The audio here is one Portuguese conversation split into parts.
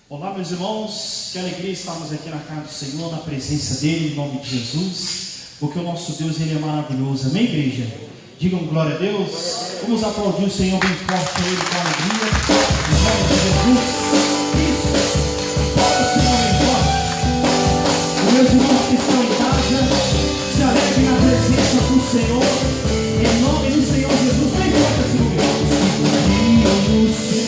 Olá, meus irmãos, que alegria estarmos aqui na casa do Senhor, na presença dEle, em nome de Jesus, porque o nosso Deus, Ele é maravilhoso, amém, igreja? Digam glória a Deus. Vamos aplaudir o Senhor bem forte a Ele com alegria, em nome de Jesus. Isso, aplauda o Senhor bem forte. Os meus irmãos que estão em casa, se alegrem na presença do Senhor, em nome do Senhor Jesus. Bem forte esse lugar. O Senhor,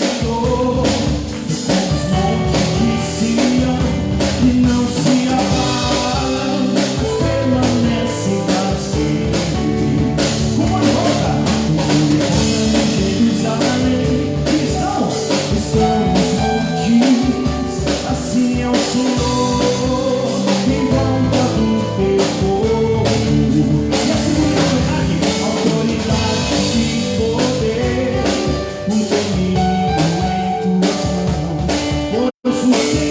e não se abalam, mas permanecem para sempre. Como ele volta? Jerusalém, estão nos montes, assim é o Senhor, em volta do teu povo. E a segunda verdade, autoridade e poder, o domínio em tuas mãos. Pois o Senhor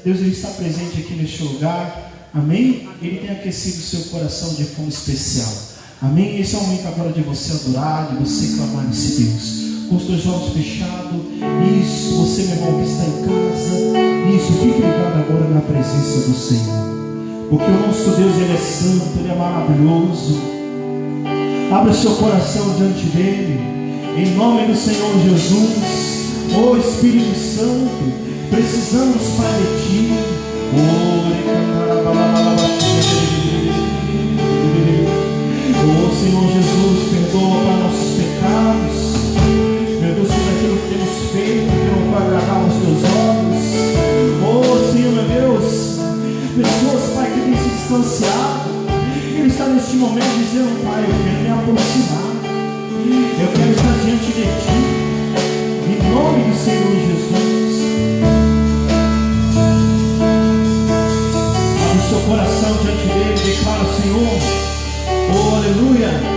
Deus está presente aqui neste lugar, amém? Ele tem aquecido o seu coração de forma especial, amém? Esse é o momento agora de você adorar, de você clamar nesse Deus, com os teus olhos fechados. Isso, você, meu irmão, que está em casa, isso, fique ligado agora na presença do Senhor, porque o nosso Deus, Ele é santo, Ele é maravilhoso. Abra seu coração diante dEle, em nome do Senhor Jesus. Ó Espírito Santo, precisamos, Pai, de Ti. Oh Senhor Jesus, perdoa para nossos pecados, meu Deus, por aquilo que temos feito que não vai agradar os teus olhos. Oh Senhor, meu Deus, pessoas, Pai, que têm se distanciado, Ele está neste momento dizendo: Pai, eu quero me aproximar, eu quero estar diante de Ti, em nome do Senhor Jesus. Abre o seu coração diante dele, declara: Senhor, oh aleluia.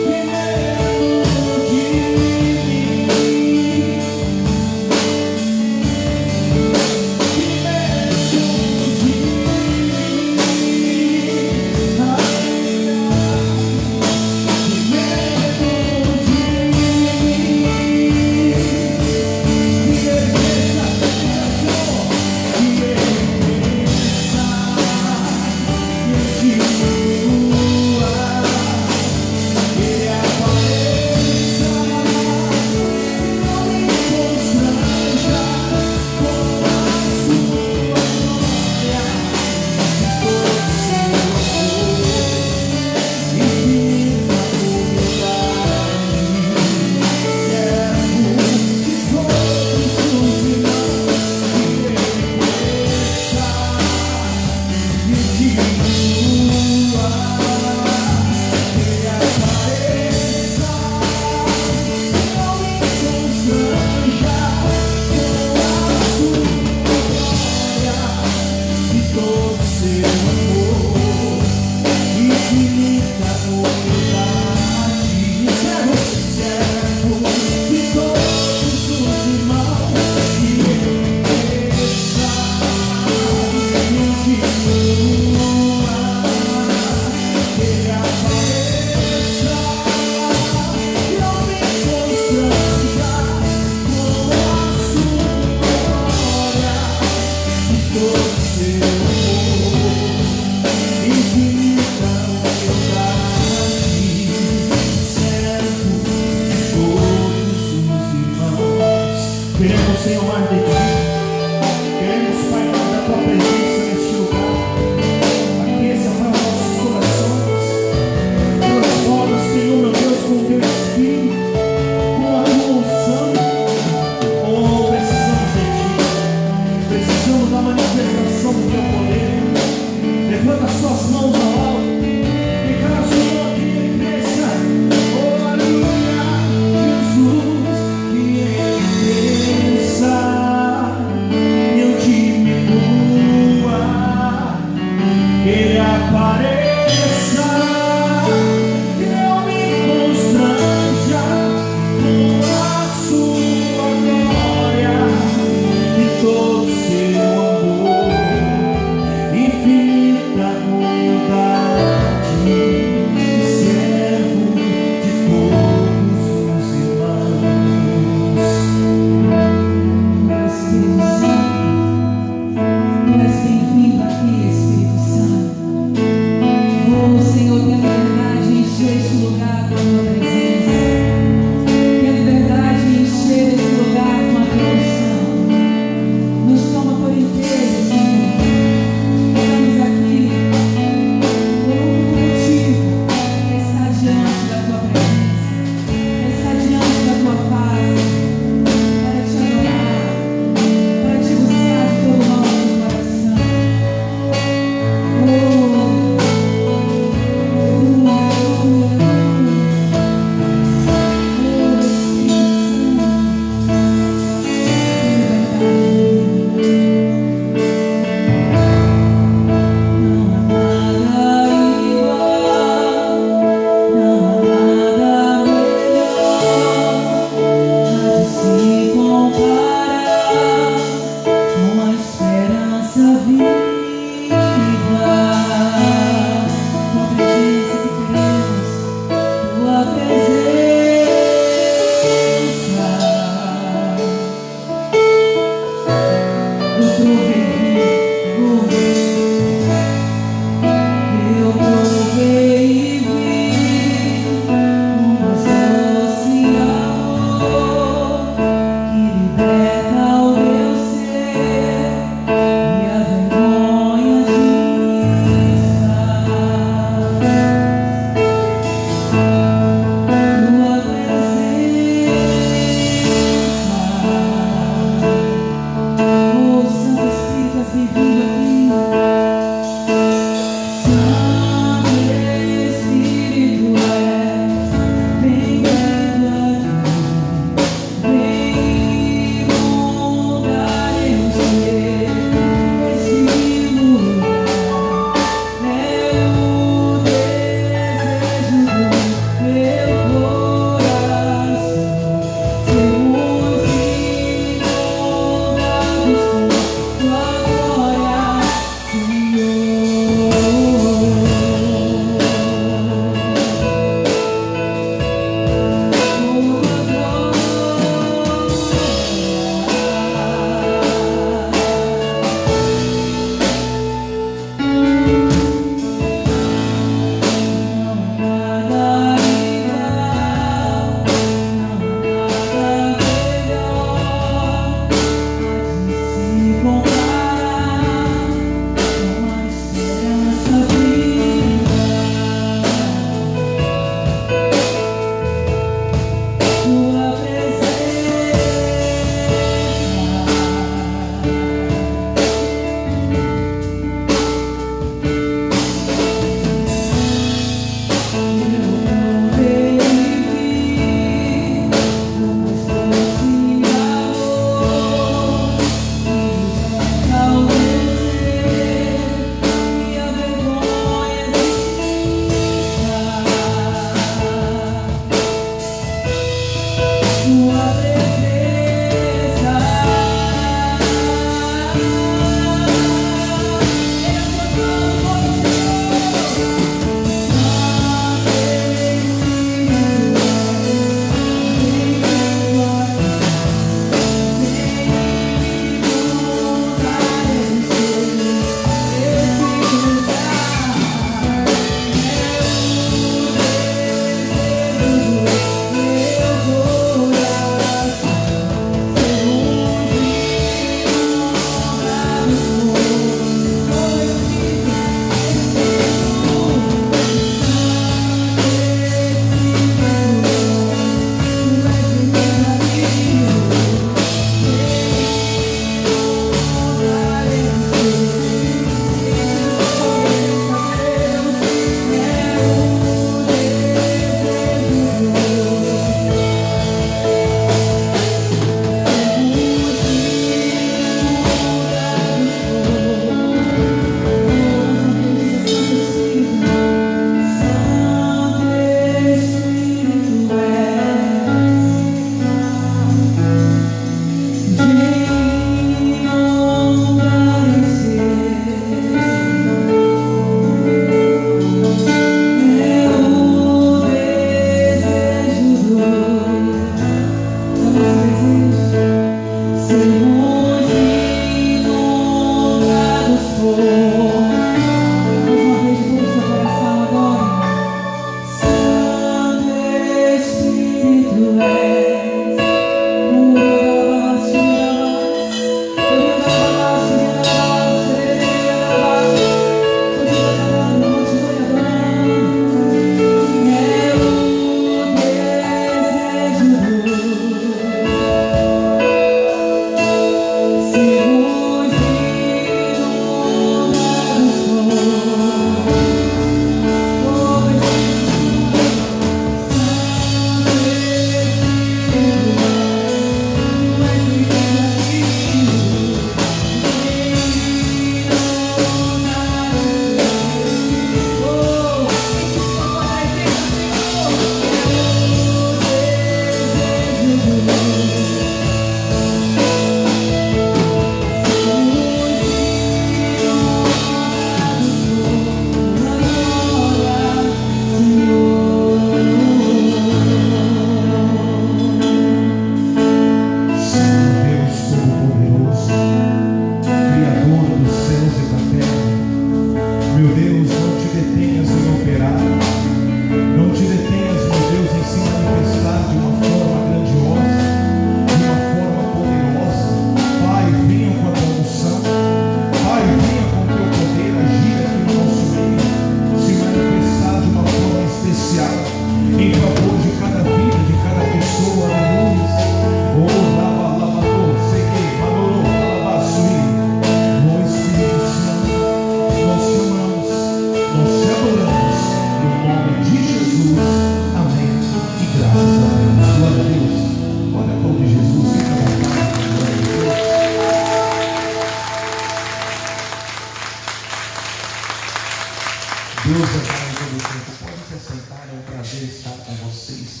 prazer estar com vocês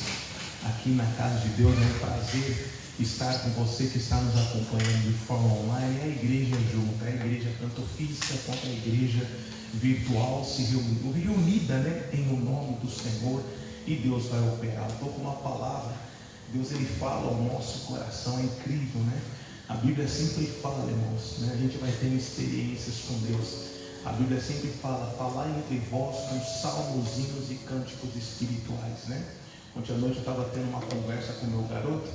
aqui na casa de Deus. É um prazer estar com você que está nos acompanhando de forma online. A igreja junto, a igreja tanto física quanto a igreja virtual se reunida, né, em o nome do Senhor, e Deus vai operar. Estou com uma palavra. Deus, ele fala ao nosso coração. É incrível, né? A Bíblia sempre fala, irmãos, né? A gente vai tendo experiências com Deus. A Bíblia sempre fala: falar entre vós com salmos, hinos e cânticos espirituais, né? Ontem à noite eu estava tendo uma conversa com meu garoto,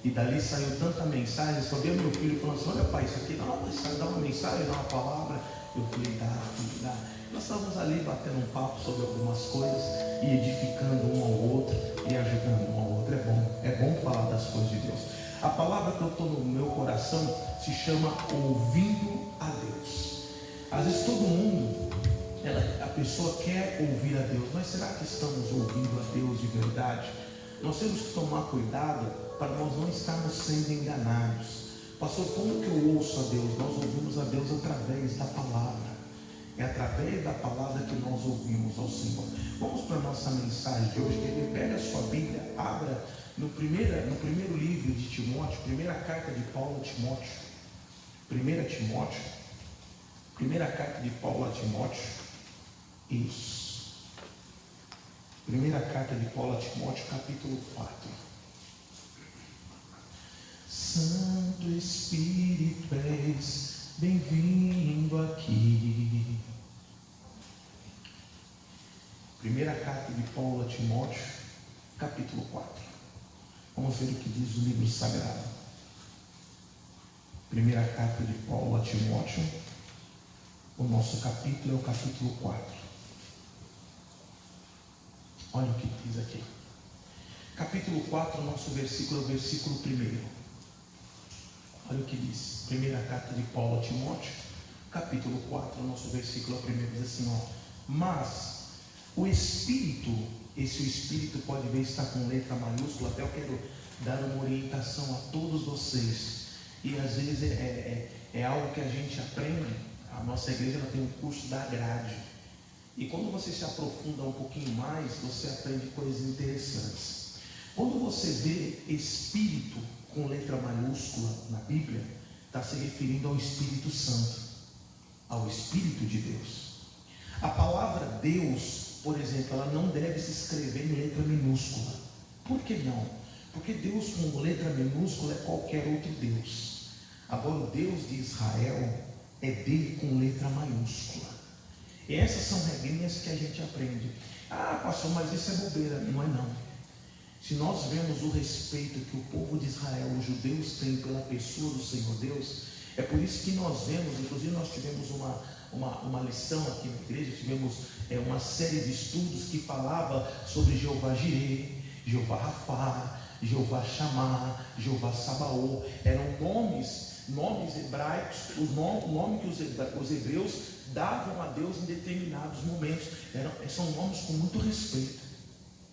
e dali saiu tanta mensagem. Só veio meu filho falando assim: olha, pai, isso aqui dá uma mensagem, dá uma palavra. Eu falei: dá, filho, dá. Nós estávamos ali batendo um papo sobre algumas coisas e edificando um ao outro e ajudando um ao outro. É bom falar das coisas de Deus. A palavra que eu estou no meu coração se chama ouvindo a Deus. Às vezes todo mundo, a pessoa quer ouvir a Deus, mas será que estamos ouvindo a Deus de verdade? Nós temos que tomar cuidado para nós não estarmos sendo enganados. Pastor, como que eu ouço a Deus? Nós ouvimos a Deus através da palavra. É através da palavra que nós ouvimos ao Senhor. Vamos para a nossa mensagem de hoje. Quer ver? Pega a sua Bíblia, abra no primeiro livro de Timóteo, primeira carta de Paulo a Timóteo. Primeira carta de Paulo a Timóteo. Isso. Primeira carta de Paulo a Timóteo, capítulo 4. Santo Espírito, és bem-vindo aqui. Primeira carta de Paulo a Timóteo, capítulo 4. Vamos ver o que diz o livro sagrado. Primeira carta de Paulo a Timóteo. O nosso capítulo é o capítulo 4. Olha o que diz aqui. Capítulo 4, nosso versículo é o versículo 1. Olha o que diz. Primeira carta de Paulo a Timóteo, capítulo 4, nosso versículo 1, diz assim, ó: mas o Espírito, esse Espírito pode ver, está com letra maiúscula. Até eu quero dar uma orientação a todos vocês. E às vezes é algo que a gente aprende. A nossa igreja ela tem um curso da grade. E quando você se aprofunda um pouquinho mais, você aprende coisas interessantes. Quando você vê Espírito com letra maiúscula na Bíblia, está se referindo ao Espírito Santo, ao Espírito de Deus. A palavra Deus, por exemplo, ela não deve se escrever em letra minúscula. Por que não? Porque Deus com letra minúscula é qualquer outro Deus. Agora o Deus de Israel é dele com letra maiúscula. E essas são regrinhas que a gente aprende. Ah, pastor, mas isso é bobeira. Não é não. Se nós vemos o respeito que o povo de Israel, os judeus, têm pela pessoa do Senhor Deus, é por isso que nós vemos, inclusive nós tivemos uma lição aqui na igreja, tivemos uma série de estudos que falava sobre Jeová Jireh, Jeová Rafá, Jeová Shammah, Jeová Sabaoth. Eram nomes hebraicos, o nome que os hebreus davam a Deus em determinados momentos. São nomes com muito respeito,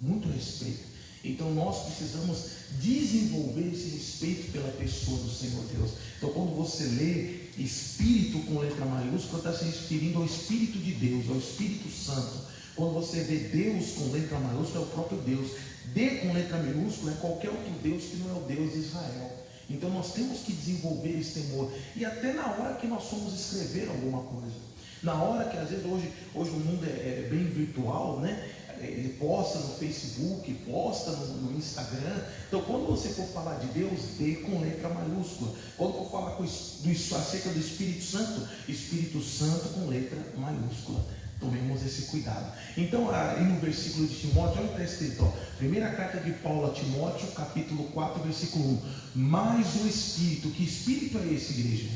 muito respeito. Então nós precisamos desenvolver esse respeito pela pessoa do Senhor Deus. Então quando você lê Espírito com letra maiúscula, está se referindo ao Espírito de Deus, ao Espírito Santo. Quando você vê Deus com letra maiúscula, é o próprio Deus. D com letra minúscula é qualquer outro Deus que não é o Deus de Israel. Então nós temos que desenvolver esse temor. E até na hora que nós formos escrever alguma coisa, na hora que às vezes hoje o mundo é bem virtual, né? Ele posta no Facebook, posta no Instagram. Então quando você for falar de Deus, dê com letra maiúscula. Quando for falar acerca do Espírito Santo com letra maiúscula. Tomemos esse cuidado. Então aí no versículo de Timóteo, olha o que está escrito, ó. Primeira carta de Paulo a Timóteo, capítulo 4, versículo 1. Mas o Espírito, que Espírito é esse, igreja?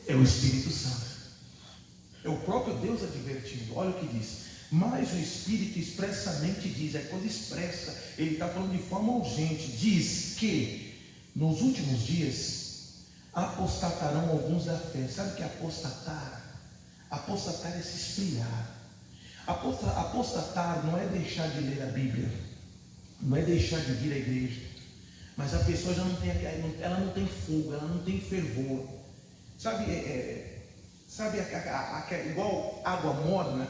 É o Espírito Santo. É o próprio Deus advertindo. Olha o que diz. Mas o Espírito expressamente diz, é coisa expressa, ele está falando de forma urgente, diz que nos últimos dias apostatarão alguns da fé. Sabe o que é apostatar? Apostatar é se esfriar. Apostatar não é deixar de ler a Bíblia, não é deixar de vir à igreja, mas a pessoa já não tem, ela não tem fogo, ela não tem fervor. Sabe igual água morna?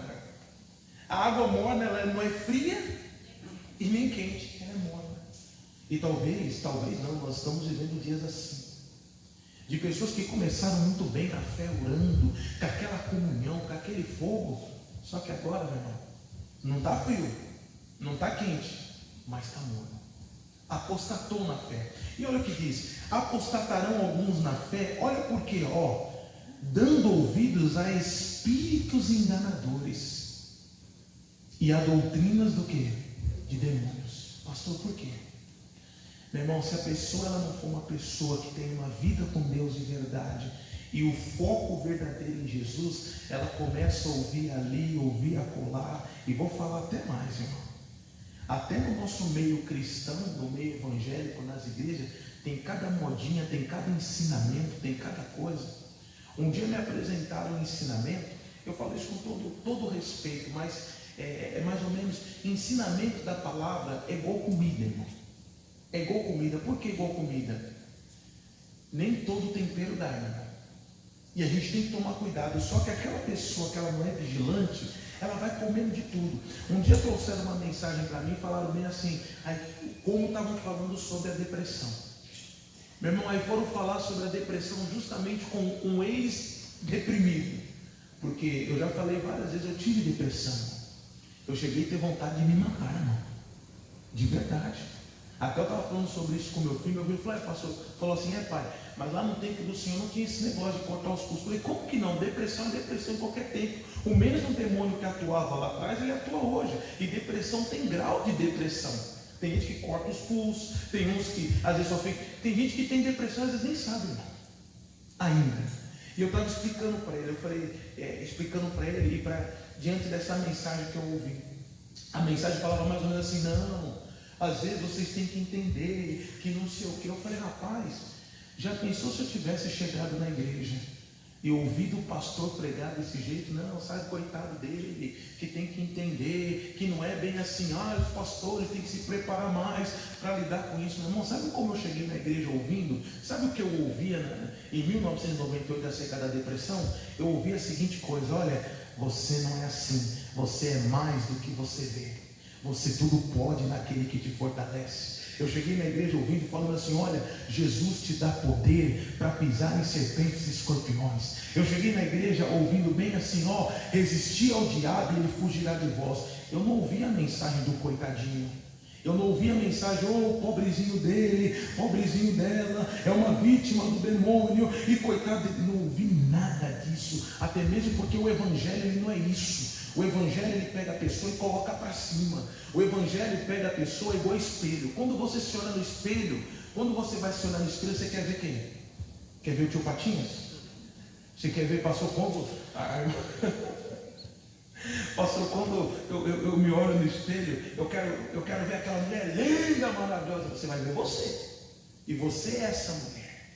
A água morna, ela não é fria e nem quente, ela é morna. E talvez não, nós estamos vivendo dias assim, de pessoas que começaram muito bem na fé, orando, com aquela comunhão, com aquele fogo, só que agora, meu irmão, não está frio, não está quente, mas está morno. Apostatou na fé. E olha o que diz: apostatarão alguns na fé. Olha por quê, dando ouvidos a espíritos enganadores e a doutrinas do quê? De demônios. Pastor, por quê? Meu irmão, se a pessoa ela não for uma pessoa que tem uma vida com Deus de verdade e o foco verdadeiro em Jesus, ela começa a ouvir ali, ouvir acolá, e vou falar até mais, irmão. Até no nosso meio cristão, no meio evangélico, nas igrejas, tem cada modinha, tem cada ensinamento, tem cada coisa. Um dia me apresentaram um ensinamento, eu falo isso com todo respeito, mas é mais ou menos, ensinamento da palavra é igual comida, irmão. É igual comida. Por que igual comida? Nem todo tempero dá, irmão. E a gente tem que tomar cuidado. Só que aquela pessoa que ela não é vigilante, ela vai comendo de tudo. Um dia trouxeram uma mensagem para mim e falaram bem assim, como estavam falando sobre a depressão. Meu irmão, aí foram falar sobre a depressão justamente com um ex-deprimido. Porque eu já falei várias vezes, eu tive depressão. Eu cheguei a ter vontade de me matar, irmão. De verdade. Até eu estava falando sobre isso com meu filho falou, pastor, falou assim, pai, mas lá no tempo do Senhor não tinha esse negócio de cortar os pulsos. Eu falei, como que não? Depressão é depressão em qualquer tempo. O mesmo demônio que atuava lá atrás, ele atua hoje. E depressão tem grau de depressão. Tem gente que corta os pulsos, tem uns que às vezes só fica. Tem gente que tem depressão, às vezes nem sabe, irmão. Ainda. E eu estava explicando para ele, diante dessa mensagem que eu ouvi. A mensagem falava mais ou menos assim, não, às vezes vocês têm que entender que não sei o que. Eu falei, rapaz, já pensou se eu tivesse chegado na igreja e ouvido o pastor pregar desse jeito? Não, sabe, coitado dele, que tem que entender, que não é bem assim, os pastores têm que se preparar mais para lidar com isso. Meu irmão, sabe como eu cheguei na igreja ouvindo? Sabe o que eu ouvia em 1998 acerca da depressão? Eu ouvia a seguinte coisa, olha, você não é assim, você é mais do que você vê. Você tudo pode naquele que te fortalece. Eu cheguei na igreja ouvindo, falando assim, olha, Jesus te dá poder para pisar em serpentes e escorpiões. Eu cheguei na igreja ouvindo bem assim, resistir ao diabo e ele fugirá de vós. Eu não ouvi a mensagem do coitadinho. Eu não ouvi a mensagem, pobrezinho dele, pobrezinho dela, é uma vítima do demônio, e coitado dele. Não ouvi nada disso, até mesmo porque o evangelho ele não é isso. O evangelho ele pega a pessoa e coloca para cima. O evangelho pega a pessoa igual espelho. Quando você se olha no espelho, quando você vai se olhar no espelho, você quer ver quem? Quer ver o tio Patinhas? Você quer ver, pastor, quando pastor, quando eu me olho no espelho, eu quero ver aquela mulher linda, maravilhosa. Você vai ver você. E você é essa mulher.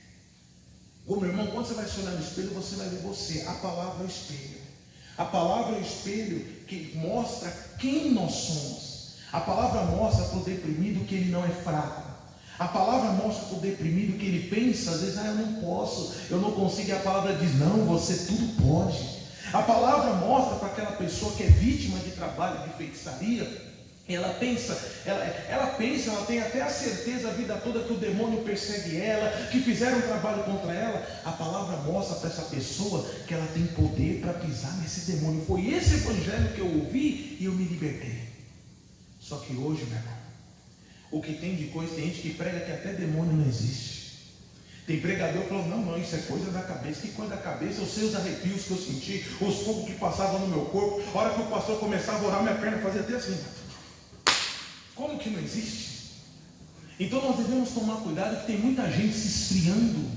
Ô meu irmão, quando você vai se olhar no espelho, você vai ver você. A palavra é o espelho. A palavra é o espelho que mostra quem nós somos. A palavra mostra para o deprimido que ele não é fraco. A palavra mostra para o deprimido que ele pensa, às vezes, eu não posso, eu não consigo. E a palavra diz, não, você tudo pode. A palavra mostra para aquela pessoa que é vítima de trabalho, de feitiçaria. Ela tem até a certeza a vida toda que o demônio persegue ela, que fizeram um trabalho contra ela. A palavra mostra para essa pessoa que ela tem poder para pisar nesse demônio. Foi esse evangelho que eu ouvi e eu me libertei. Só que hoje, meu irmão, o que tem de coisa, tem gente que prega que até demônio não existe. Tem pregador que falou, não, isso é coisa da cabeça. Que coisa da cabeça? Eu sei os arrepios que eu senti, os fogos que passavam no meu corpo. A hora que o pastor começava a orar, minha perna fazia até assim. Como que não existe? Então nós devemos tomar cuidado, que tem muita gente se esfriando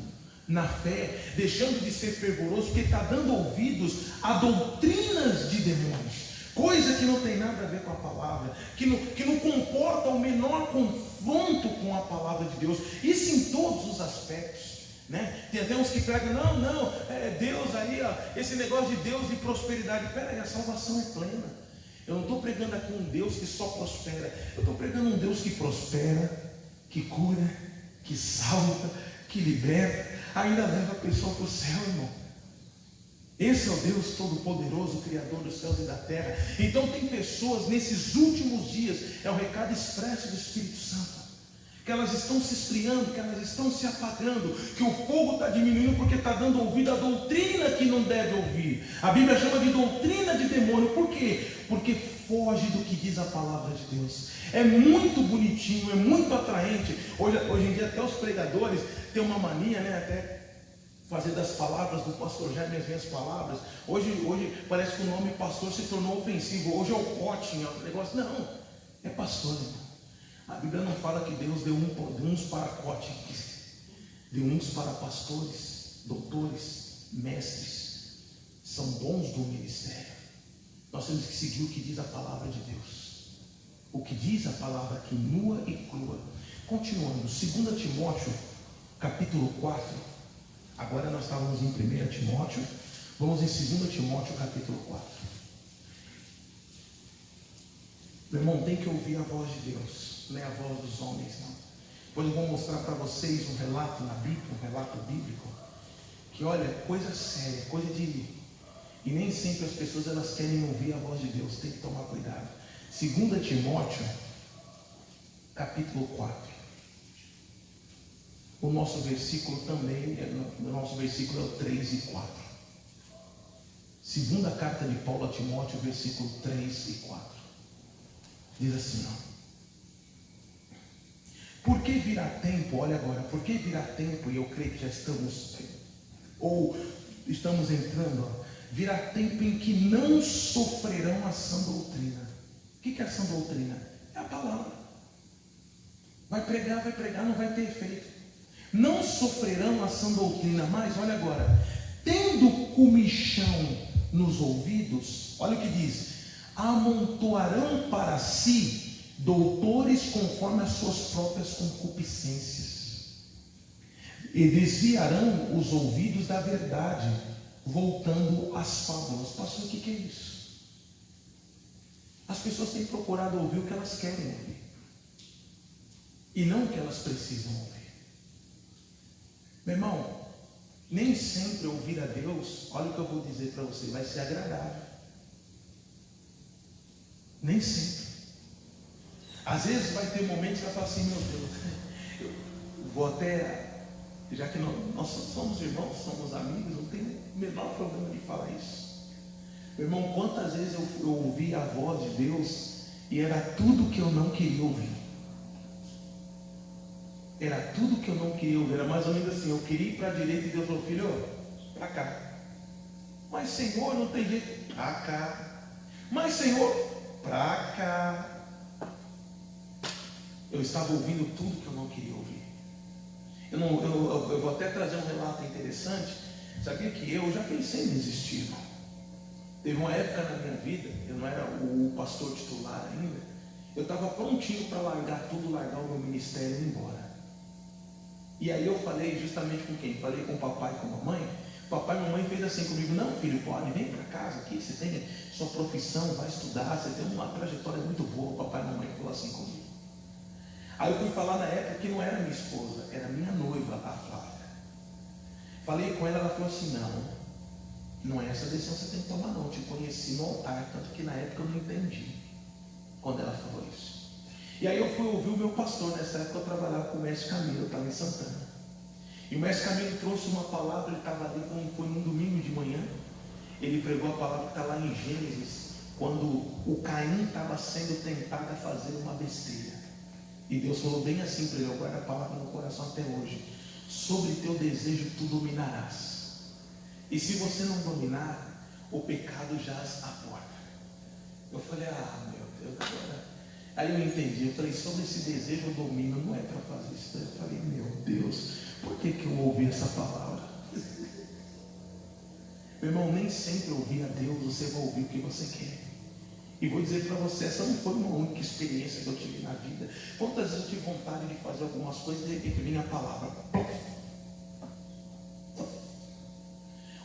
na fé, deixando de ser fervoroso, porque está dando ouvidos a doutrinas de demônios, coisa que não tem nada a ver com a palavra, que não comporta o menor confronto com a palavra de Deus. Isso em todos os aspectos. Tem até uns que pregam, não, Deus aí, esse negócio de Deus e prosperidade. Pera aí, a salvação é plena. Eu não estou pregando aqui um Deus que só prospera. Eu estou pregando um Deus que prospera, que cura, que salva, que liberta, ainda leva a pessoa para o céu, irmão. Esse é o Deus Todo-Poderoso, Criador dos céus e da terra. Então tem pessoas nesses últimos dias, é o recado expresso do Espírito Santo, que elas estão se esfriando, que elas estão se apagando, que o fogo está diminuindo porque está dando ouvido à doutrina que não deve ouvir. A Bíblia chama de doutrina de demônio. Por quê? Porque foge do que diz a palavra de Deus. É muito bonitinho, é muito atraente. Hoje em dia até os pregadores têm uma mania, né? Até fazer das palavras do pastor Jaime as minhas palavras. Hoje parece que o nome pastor se tornou ofensivo. Hoje é o coaching, é o negócio. Não, é pastor, irmão. A Bíblia não fala que Deus deu uns para coaching, deu uns para pastores, doutores, mestres. São bons do ministério. Nós temos que seguir o que diz a palavra de Deus. O que diz a palavra aqui, nua e crua. Continuando, 2 Timóteo, capítulo 4. Agora nós estávamos em 1 Timóteo, vamos em 2 Timóteo capítulo 4. Meu irmão, tem que ouvir a voz de Deus, não é a voz dos homens, não. Depois eu vou mostrar para vocês um relato na Bíblia, um relato bíblico, que olha, coisa séria, coisa de... E nem sempre as pessoas elas querem ouvir a voz de Deus, tem que tomar cuidado. 2 Timóteo, capítulo 4. O nosso versículo também, o nosso versículo é o 3 e 4. Segunda carta de Paulo a Timóteo, versículo 3 e 4. Diz assim, ó. Porque virá tempo, olha agora, porque virá tempo, e eu creio que já estamos entrando, ó, virá tempo em que não sofrerão a sã doutrina. O que é a sã doutrina? É a palavra. Vai pregar, não vai ter efeito. Não sofrerão a sã doutrina, mas olha agora, tendo comichão nos ouvidos, olha o que diz, amontoarão para si doutores conforme as suas próprias concupiscências, e desviarão os ouvidos da verdade, voltando às fábulas. Pastor, o que é isso? As pessoas têm procurado ouvir o que elas querem ouvir, e não o que elas precisam ouvir. Meu irmão, nem sempre ouvir a Deus, olha o que eu vou dizer para você, vai ser agradável. Nem sempre. Às vezes vai ter momentos que vai falar assim, meu Deus, eu vou até, já que nós somos irmãos, somos amigos, não tem o menor problema de falar isso. Meu irmão, quantas vezes eu ouvi a voz de Deus e era tudo que eu não queria ouvir. Era tudo que eu não queria ouvir, era mais ou menos assim, eu queria ir para a direita e Deus falou, filho, para cá. Mas Senhor, não tem jeito, para cá. Mas Senhor, para cá. Eu estava ouvindo tudo que eu não queria ouvir. Eu vou até trazer um relato interessante. Sabia que eu já pensei em desistir, irmão. Teve uma época na minha vida, eu não era o pastor titular ainda, eu estava prontinho para largar tudo, largar o meu ministério e ir embora. E aí eu falei justamente com quem? Falei com o papai e com a mamãe. Papai e mamãe fez assim comigo, não filho, pode, vem para casa aqui, você tem sua profissão, vai estudar, você tem uma trajetória muito boa. O papai e a mamãe falou assim comigo. Aí eu fui falar na época que não era minha esposa, era minha noiva, a Flávia. Falei com ela, ela falou assim, não é essa decisão que você tem que tomar não, eu te conheci no altar, tanto que na época eu não entendi, quando ela falou isso. E aí eu fui ouvir o meu pastor, nessa época eu trabalhava com o mestre Camilo, eu estava em Santana. E o mestre Camilo trouxe uma palavra, ele estava ali, foi num domingo de manhã, ele pregou a palavra que está lá em Gênesis, quando o Caim estava sendo tentado a fazer uma besteira. E Deus falou bem assim para ele, eu guardo a palavra no coração até hoje, sobre teu desejo tu dominarás. E se você não dominar, o pecado jaz à porta. Eu falei, meu Deus, agora... Aí eu entendi, eu falei, sobre esse desejo eu domino, não é para fazer isso. Eu falei, meu Deus, por que eu ouvi essa palavra? Meu irmão, nem sempre ouvir a Deus, você vai ouvir o que você quer. E vou dizer para você, essa não foi uma única experiência que eu tive na vida. Quantas vezes eu tive vontade de fazer algumas coisas e de repente vinha a palavra.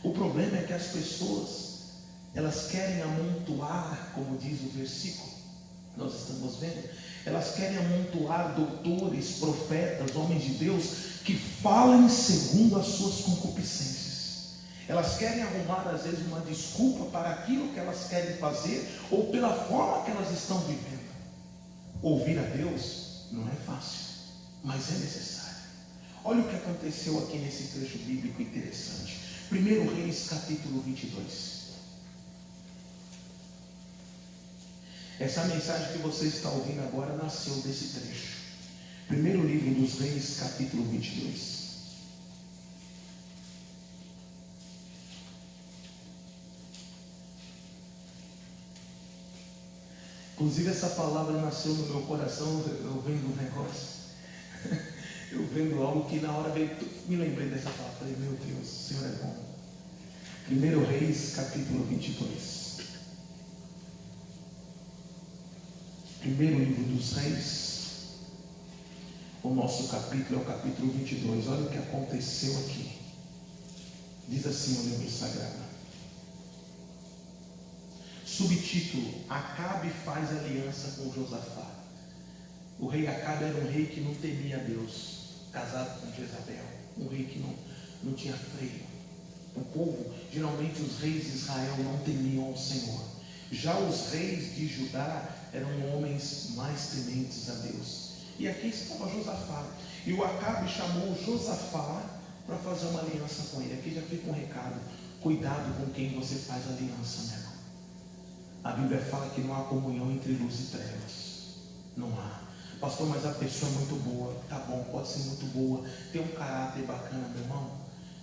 O problema é que as pessoas, elas querem amontoar, como diz o versículo, nós estamos vendo, elas querem amontoar doutores, profetas, homens de Deus, que falem segundo as suas concupiscências. Elas querem arrumar às vezes uma desculpa para aquilo que elas querem fazer ou pela forma que elas estão vivendo. Ouvir a Deus não é fácil, mas é necessário. Olha o que aconteceu aqui nesse trecho bíblico interessante. 1 Reis capítulo 22. Essa mensagem que você está ouvindo agora nasceu desse trecho. Primeiro livro dos Reis capítulo 22. Inclusive essa palavra nasceu no meu coração, eu vendo um negócio, eu vendo algo que na hora veio, me lembrei dessa palavra, falei, meu Deus, o Senhor é bom. 1 Reis capítulo 22. Primeiro livro dos Reis, o nosso capítulo é o capítulo 22, olha o que aconteceu aqui. Diz assim o livro sagrado. Subtítulo: Acabe faz aliança com Josafá. O rei Acabe era um rei que não temia Deus, casado com Jezabel, um rei que não tinha freio. O povo, geralmente os reis de Israel não temiam ao Senhor. Já os reis de Judá eram homens mais tementes a Deus. E aqui estava Josafá. E o Acabe chamou Josafá para fazer uma aliança com ele. Aqui já fica um recado: cuidado com quem você faz aliança, meu irmão. A Bíblia fala que não há comunhão entre luz e trevas. Não há. Pastor, mas a pessoa é muito boa. Tá bom, pode ser muito boa, tem um caráter bacana, meu irmão,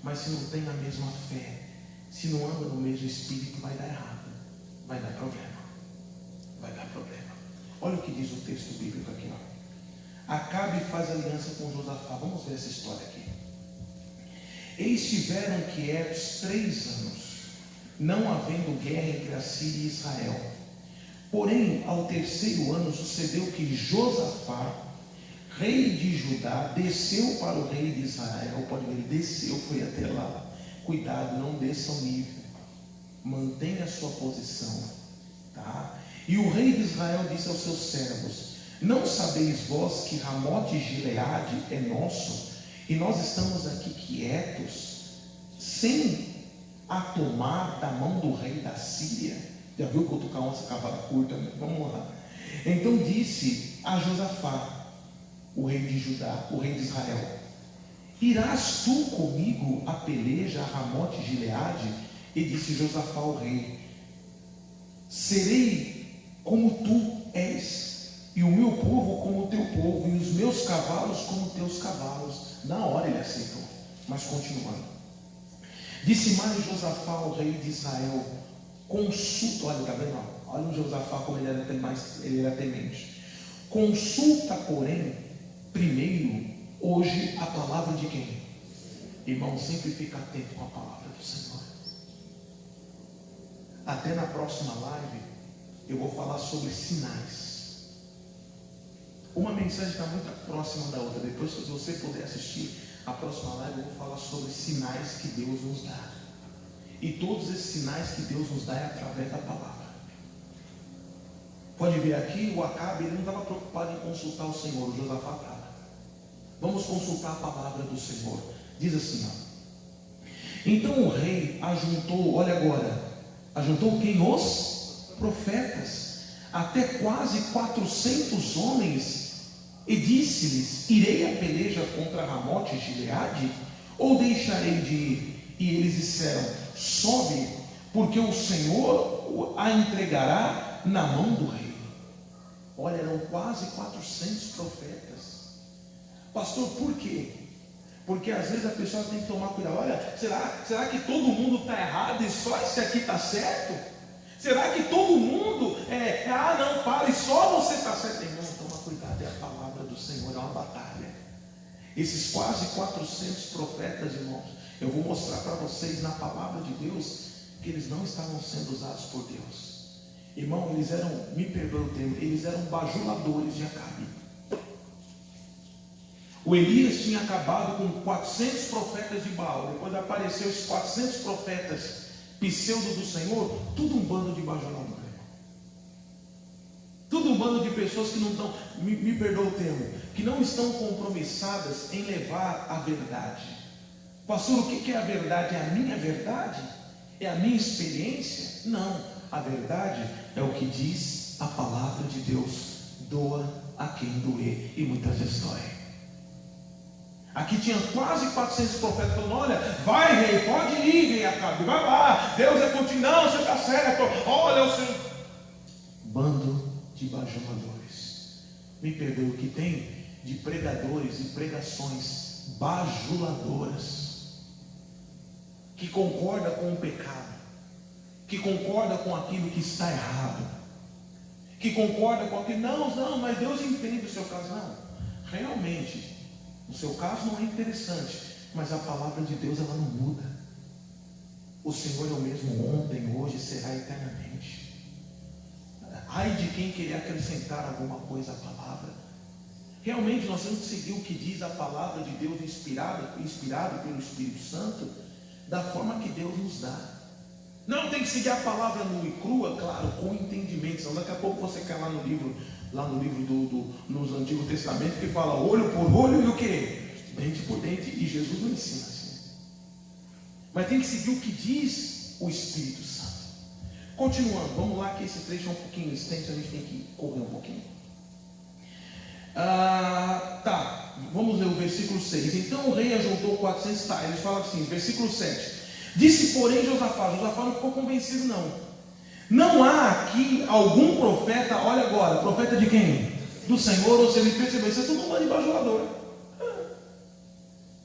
mas se não tem a mesma fé, se não anda no mesmo espírito, vai dar errado, vai dar problema, vai dar problema. Olha o que diz o texto bíblico aqui, ó. Acabe faz aliança com Josafá. Vamos ver essa história aqui. Eles estiveram quietos 3 anos, não havendo guerra entre a Síria e Israel. Porém, ao 3º ano, sucedeu que Josafá, rei de Judá, desceu para o rei de Israel. Pode ver, ele desceu, foi até lá. Cuidado, não desça ao nível, mantenha a sua posição, tá? E o rei de Israel disse aos seus servos: não sabeis vós que Ramote Gileade é nosso, e nós estamos aqui quietos, sem a tomar da mão do rei da Síria? Já viu cutucar onça cavada curta, né? Vamos lá. Então disse a Josafá, o rei de Judá, o rei de Israel: irás tu comigo a peleja a Ramote Gileade? E disse Josafá ao rei: serei como tu és, e o meu povo como o teu povo, e os meus cavalos como os teus cavalos. Na hora ele aceitou, mas continuando. Disse mais Josafá ao rei de Israel: consulta, olha, está vendo? Olha o Josafá como ele era temente. Consulta, porém, primeiro, hoje, a palavra de quem? Irmão, sempre fica atento com a palavra do Senhor. Até na próxima live, eu vou falar sobre sinais. Uma mensagem está muito próxima da outra. Depois, se você puder assistir a próxima live, eu vou falar sobre sinais que Deus nos dá. E todos esses sinais que Deus nos dá é através da palavra. Pode ver aqui, o Acabe, ele não estava preocupado em consultar o Senhor, o Josafá estava. Vamos consultar a palavra do Senhor. Diz assim, ó. Então o rei ajuntou, olha agora, ajuntou quem? Os profetas, até quase 400 homens, e disse-lhes: irei a peleja contra Ramote Gileade, ou deixarei de ir? E eles disseram: sobe, porque o Senhor a entregará na mão do rei. Olha, eram quase 400 profetas. Pastor, por quê? Porque às vezes a pessoa tem que tomar cuidado. Olha, será que todo mundo está errado e só esse aqui está certo? Será que todo mundo não, para, e só você está certo? Irmão, toma cuidado, é a palavra do Senhor, é uma batalha. Esses quase 400 profetas, irmãos, eu vou mostrar para vocês na palavra de Deus que eles não estavam sendo usados por Deus. Irmão, eles eram, me perdoe o termo, eles eram bajuladores de Acabe. O Elias tinha acabado com 400 profetas de Baal. Depois apareceu os 400 profetas pseudo do Senhor, tudo um bando de bajuladores. Tudo um bando de pessoas que não estão, me perdoa o termo, que não estão compromissadas em levar a verdade. Pastor, o que é a verdade? É a minha verdade? É a minha experiência? Não, a verdade é o que diz a palavra de Deus. Doa a quem doer, e muitas vezes dói. Aqui tinha quase 400 profetas falando: olha, vai rei, pode ir, rei Acabe, vai lá, Deus é contigo, não, você está certo, olha o Senhor. Bando de bajuladores. Me perdoe, o que tem de pregadores e pregações bajuladoras, que concorda com o pecado, que concorda com aquilo que está errado, que concorda com aquilo, não, mas Deus entende o seu caso. Não, realmente o seu caso não é interessante, mas a palavra de Deus, ela não muda. O Senhor é o mesmo ontem, hoje, será eternamente. Ai de quem querer acrescentar alguma coisa à palavra. Realmente nós temos que seguir o que diz a palavra de Deus, inspirado pelo Espírito Santo, da forma que Deus nos dá. Não tem que seguir a palavra nua e crua, claro, com entendimento. Senão daqui a pouco você cai lá no livro no Antigo Testamento, que fala olho por olho e o que? Dente por dente, e Jesus não ensina assim. Mas tem que seguir o que diz o Espírito Santo. Continuando, vamos lá, que esse trecho é um pouquinho extenso, a gente tem que correr um pouquinho. Vamos ler o versículo 6. Então o rei ajuntou 400 talhas. Ele fala assim, versículo 7. Disse, porém, Josafá não ficou convencido, não há aqui algum profeta. Olha agora, profeta de quem? Do Senhor. Ou seja, ele percebeu, isso é tudo um bando de bajulador.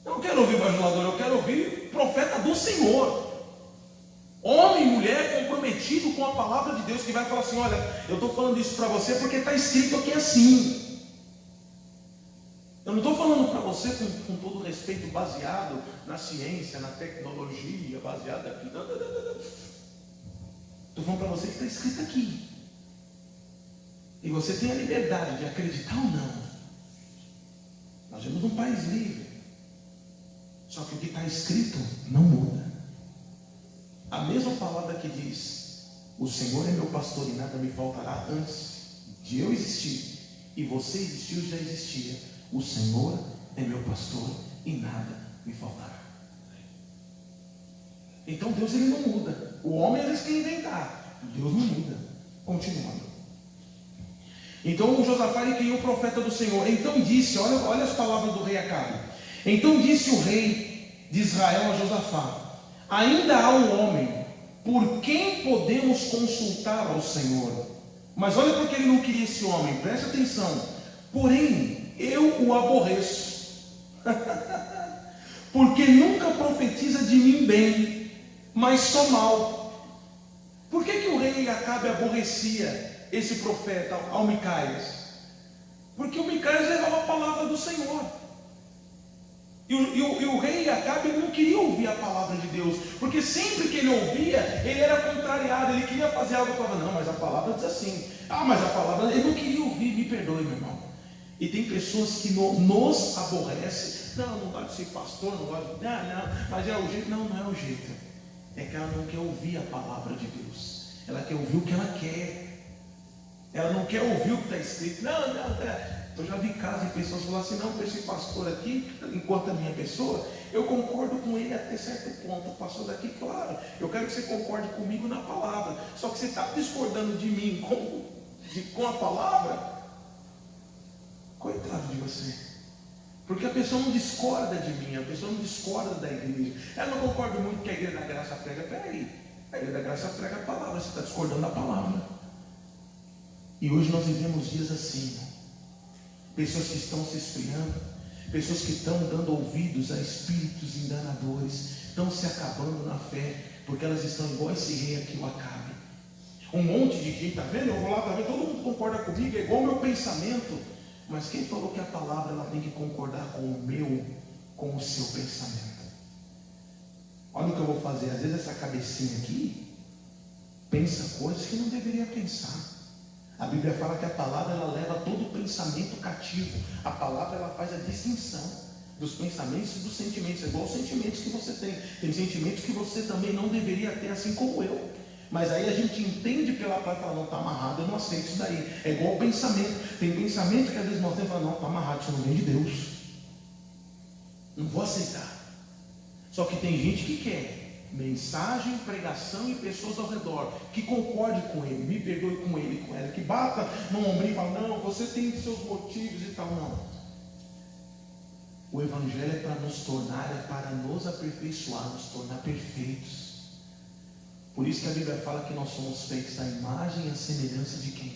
Eu não quero ouvir bajulador, eu quero ouvir profeta do Senhor, homem e mulher comprometido com a palavra de Deus, que vai falar assim: olha, eu estou falando isso para você porque está escrito aqui assim. Eu não estou falando para você com todo respeito, baseado na ciência, na tecnologia, baseado aqui. Não. Estou falando para você que está escrito aqui. E você tem a liberdade de acreditar ou não. Nós vivemos num país livre. Só que o que está escrito não muda. A mesma palavra que diz: o Senhor é meu pastor e nada me faltará, antes de eu existir e você existiu, já existia. O Senhor é meu pastor e nada me faltará. Então Deus, ele não muda. O homem às vezes quer inventar, Deus não muda. Continuando. Então o Josafá, ele criou o profeta do Senhor. Então disse, olha as palavras do rei Acabe. Então disse o rei de Israel a Josafá: ainda há um homem por quem podemos consultar ao Senhor. Mas olha porque ele não queria esse homem, presta atenção. Porém eu o aborreço, porque nunca profetiza de mim bem, mas só mal. Por que o rei Acabe aborrecia esse profeta, ao Micaias? Porque o Micaias levava a palavra do Senhor. E o rei Acabe não queria ouvir a palavra de Deus, porque sempre que ele ouvia, ele era contrariado, ele queria fazer algo e falava: não, mas a palavra diz assim. Mas a palavra, ele não queria ouvir. Me perdoe, meu irmão. E tem pessoas que nos aborrecem. Não gosta de ser pastor, não gosta de... Não, mas é o jeito. Não é o jeito. É que ela não quer ouvir a palavra de Deus. Ela quer ouvir o que ela quer. Ela não quer ouvir o que está escrito. Eu já vi casos de pessoas falar assim: não, para esse pastor aqui, enquanto a minha pessoa, eu concordo com ele até certo ponto. O pastor daqui, claro, eu quero que você concorde comigo na palavra. Só que você está discordando de mim com a palavra. Coitado de você, porque a pessoa não discorda de mim, a pessoa não discorda da igreja. Ela não concorda muito que a igreja da graça prega. Peraí, a igreja da graça prega a palavra, você está discordando da palavra. E hoje nós vivemos dias assim, pessoas que estão se esfriando, pessoas que estão dando ouvidos a espíritos enganadores, estão se acabando na fé, porque elas estão igual esse rei aqui, o Acabe. Um monte de gente, está vendo? Eu vou lá, está vendo? Todo mundo concorda comigo, é igual o meu pensamento. Mas quem falou que a palavra, ela tem que concordar com o seu pensamento? Olha o que eu vou fazer. Às vezes essa cabecinha aqui pensa coisas que não deveria pensar. A Bíblia fala que a palavra, ela leva todo pensamento cativo. A palavra, ela faz a distinção dos pensamentos e dos sentimentos. É igual os sentimentos que você tem. Tem sentimentos que você também não deveria ter, assim como eu. Mas aí a gente entende pela palavra e fala: não, está amarrado, eu não aceito isso daí. É igual o pensamento. Tem pensamento que às vezes nós temos e fala: não, está amarrado, isso não vem de Deus. Não vou aceitar. Só que tem gente que quer mensagem, pregação e pessoas ao redor que concorde com ele, me perdoe com ele, com ela, que bata no ombro e fala, não, você tem seus motivos e tal. Não. O Evangelho é para nos tornar, é para nos aperfeiçoar, nos tornar perfeitos. Por isso que a Bíblia fala que nós somos feitos à imagem e à semelhança de quem?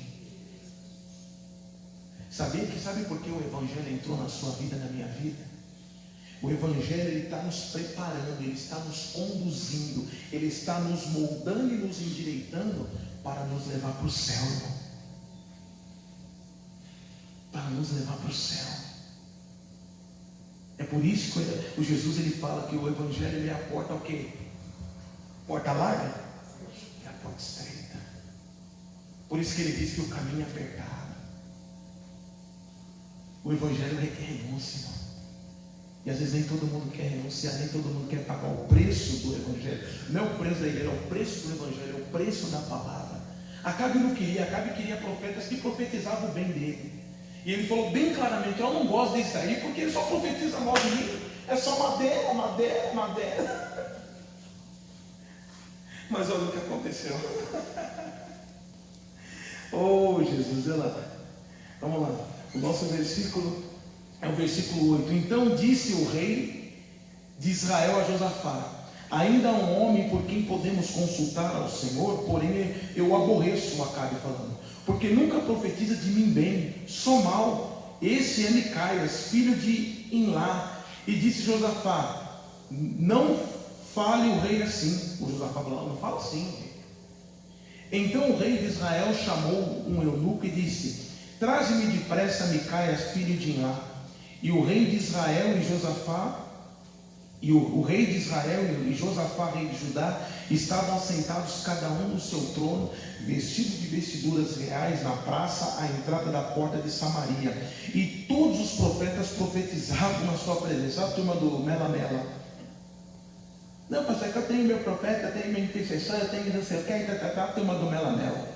Sabe por que o Evangelho entrou na sua vida, na minha vida? O Evangelho, ele está nos preparando, ele está nos conduzindo, ele está nos moldando e nos endireitando para nos levar para o céu, irmão. Para nos levar para o céu. É por isso que o Jesus, ele fala que o Evangelho, ele é a porta ao quê? Porta larga? É a porta estreita. Por isso que ele diz que o caminho é apertado. O Evangelho requer renúncia, irmão. E às vezes nem todo mundo quer renunciar, nem todo mundo quer pagar o preço do Evangelho. Não é o preço da igreja, é o preço do Evangelho, é o preço da palavra. Acabe não queria, Acabe queria profetas que profetizavam o bem dele. E ele falou bem claramente, eu não gosto disso aí, porque ele só profetiza mal de mim. É só madeira, madeira, madeira. Mas olha o que aconteceu. Oh Jesus, olha lá. Vamos lá. O nosso versículo é o versículo 8. Então disse o rei de Israel a Josafá: ainda há um homem por quem podemos consultar ao Senhor, porém eu aborreço, Acabe falando, porque nunca profetiza de mim bem, só mal. Esse é Micaias, filho de Imlá. E disse Josafá: não fale o rei assim. O Josafá falou: não fala assim. Então o rei de Israel chamou um eunuco e disse: traze-me depressa Micaias, filho de Imlá. E o rei de Israel e Josafá, o rei de Israel e Josafá, rei de Judá, estavam assentados cada um no seu trono, vestidos de vestiduras reais, na praça à entrada da porta de Samaria. E todos os profetas profetizavam na sua presença. A turma do Mela Mela. Não, pastor, é que eu tenho meu profeta, eu tenho minha intercessão, eu tenho não sei o que, a turma do Mela Mela.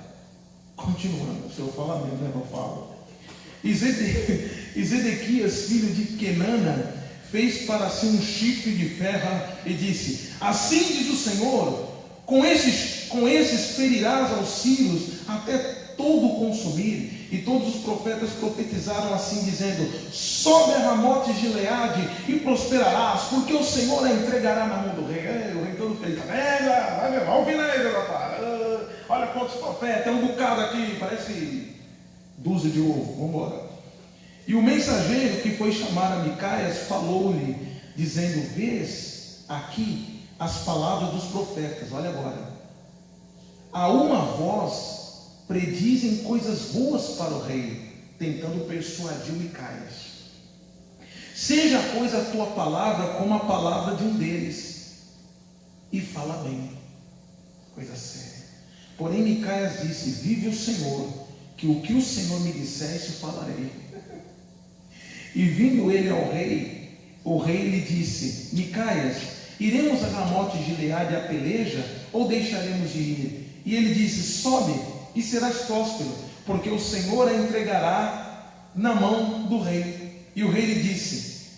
Continuando, o senhor fala mesmo, né? Eu falo. E Zedequias, filho de Kenana, fez para si um chifre de ferro e disse: assim diz o Senhor, com esses ferirás aos sírios até todo consumir. E todos os profetas profetizaram assim, dizendo: sobe a Ramote de Gileade e prosperarás, porque o Senhor a entregará na mão do rei. O rei todo feliz. Vai ouvir aí, rapaz. Olha quantos profetas, tem um bocado aqui, parece dúzia de ovo. Vamos embora. E o mensageiro que foi chamar a Micaias falou-lhe, dizendo: vês aqui as palavras dos profetas. Olha agora. A uma voz predizem coisas boas para o rei, tentando persuadir o Micaias. Seja, pois, a tua palavra como a palavra de um deles, e fala bem. Coisa séria. Porém Micaias disse: vive o Senhor, que o Senhor me disser, isso falarei. E vindo ele ao rei, o rei lhe disse: Micaias, iremos a Ramote de Gileade a peleja, ou deixaremos de ir? E ele disse: sobe, e serás próspero, porque o Senhor a entregará na mão do rei. E o rei lhe disse,